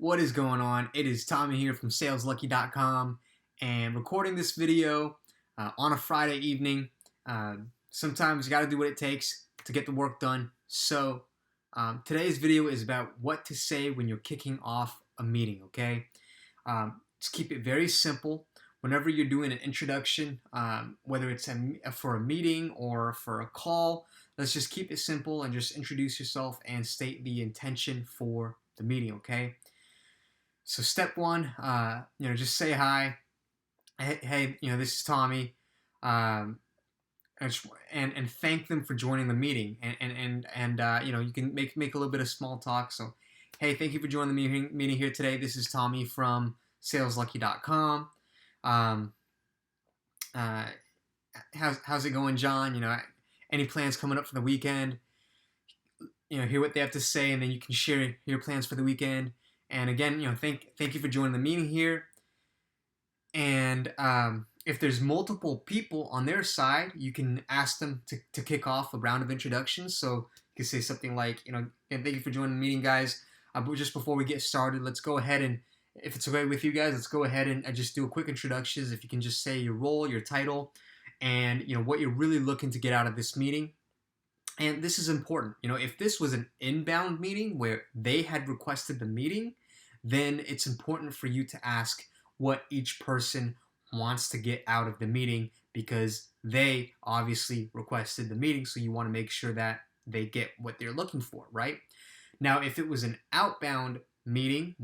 What is going on? It is Tommy here from Saleslucky.com and recording this video on a Friday evening. Sometimes you got to do what it takes to get the work done. So today's video is about what to say when you're kicking off a meeting, okay? Just keep it very simple. Whenever you're doing an introduction, whether it's for a meeting or for a call, let's just keep it simple and just introduce yourself and state the intention for the meeting, okay? So step one, just say hi. Hey, this is Tommy, and thank them for joining the meeting. And you can make a little bit of small talk. So, hey, thank you for joining the meeting here today. This is Tommy from Saleslucky.com. How's it going, John? Any plans coming up for the weekend? Hear what they have to say, and then you can share your plans for the weekend. And again, thank you for joining the meeting here. And if there's multiple people on their side, you can ask them to kick off a round of introductions. So you can say something like, thank you for joining the meeting, guys. But just before we get started, let's go ahead and, if it's okay with you guys, let's go ahead and just do a quick introductions. If you can just say your role, your title, and what you're really looking to get out of this meeting. And this is important. If this was an inbound meeting where they had requested the meeting, then it's important for you to ask what each person wants to get out of the meeting, because they obviously requested the meeting, so you want to make sure that they get what they're looking for, right? Now, if it was an outbound meeting,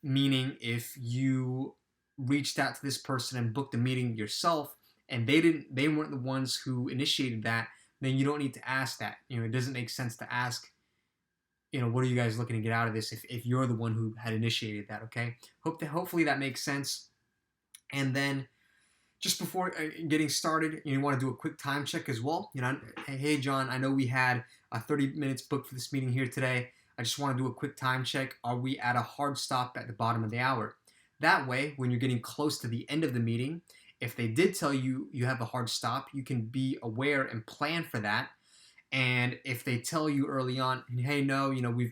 meaning if you reached out to this person and booked a meeting yourself and they weren't the ones who initiated that, then you don't need to ask that. It doesn't make sense to ask, what are you guys looking to get out of this if you're the one who had initiated that, okay? Hopefully that makes sense. And then just before getting started, you want to do a quick time check as well. Hey, John, I know we had 30 minutes booked for this meeting here today. I just want to do a quick time check. Are we at a hard stop at the bottom of the hour? That way, when you're getting close to the end of the meeting, if they did tell you you have a hard stop, you can be aware and plan for that. And if they tell you early on, hey, no,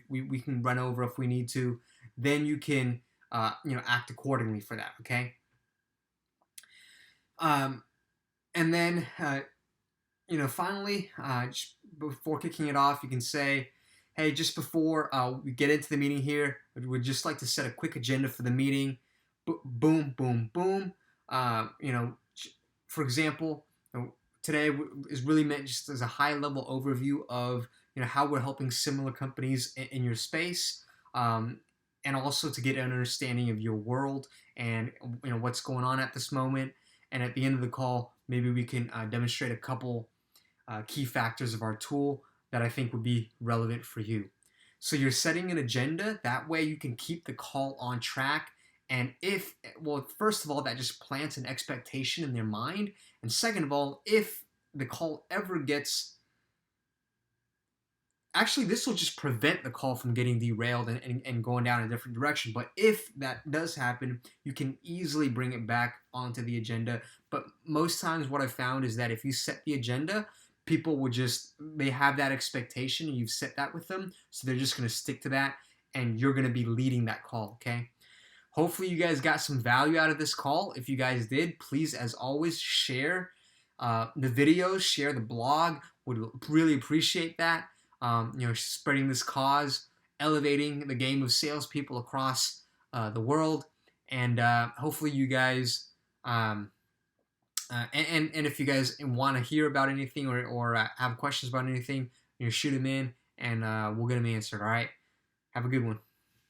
we can run over if we need to, then you can, act accordingly for that, okay? And then, finally, just before kicking it off, you can say, hey, just before we get into the meeting here, we'd just like to set a quick agenda for the meeting. Boom, boom, boom. For example, today is really meant just as a high-level overview of how we're helping similar companies in your space, and also to get an understanding of your world and what's going on at this moment. And at the end of the call, maybe we can demonstrate a couple key factors of our tool that I think would be relevant for you. So you're setting an agenda. That way you can keep the call on track. And first of all, that just plants an expectation in their mind. And second of all, if the call ever gets... Actually, this will just prevent the call from getting derailed and going down a different direction. But if that does happen, you can easily bring it back onto the agenda. But most times what I've found is that if you set the agenda, people will they have that expectation and you've set that with them. So they're just going to stick to that and you're going to be leading that call, okay? Hopefully you guys got some value out of this call. If you guys did, please, as always, share the videos, share the blog. Would really appreciate that. Spreading this cause, elevating the game of salespeople across the world. And hopefully you guys, and if you guys want to hear about anything or have questions about anything, shoot them in and we'll get them answered, all right? Have a good one.